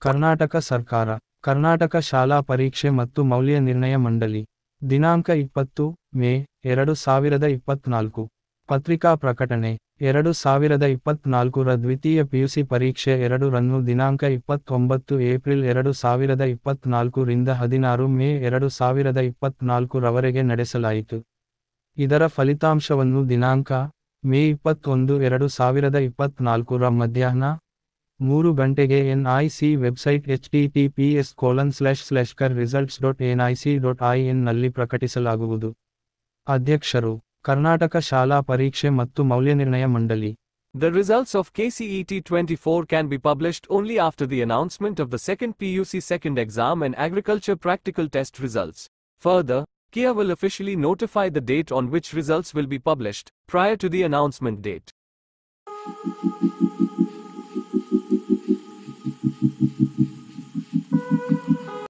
ಕರ್ನಾಟಕ ಸರ್ಕಾರ, ಕರ್ನಾಟಕ ಶಾಲಾ ಪರೀಕ್ಷೆ ಮತ್ತು ಮೌಲ್ಯ ನಿರ್ಣಯ ಮಂಡಳಿ. ದಿನಾಂಕ 20 ಮೇ 2024. ಪತ್ರಿಕಾ ಪ್ರಕಟಣೆ 2024 ರ ದ್ವಿತೀಯ ಪಿಯುಸಿ ಪರೀಕ್ಷೆ 2 ರನ್ನು ದಿನಾಂಕ 29 ಏಪ್ರಿಲ್ 2024 ರಿಂದ 16 ಮೇ 2024 ರವರೆಗೆ ನಡೆಸಲಾಯಿತು. ಇದರ ಫಲಿತಾಂಶವನ್ನು ದಿನಾಂಕ ಮೇ 21, 2024 ರ ಮಧ್ಯಾಹ್ನ 3 ಗಂಟೆಗೆ NIC ವೆಬ್ಸೈಟ್ https://kerresults.nic.in ನಲ್ಲಿ ಪ್ರಕಟಿಸಲಾಗುವುದು. ಅಧ್ಯಕ್ಷರು, ಕರ್ನಾಟಕ ಶಾಲಾ ಪರೀಕ್ಷೆ ಮತ್ತು ಮೌಲ್ಯನಿರ್ಣಯ ಮಂಡಳಿ. The results of KCET 24 can be published only after the announcement of the second PUC second exam and agriculture practical test results. Further, KIA will officially notify the date on which results will be published, prior to the announcement date.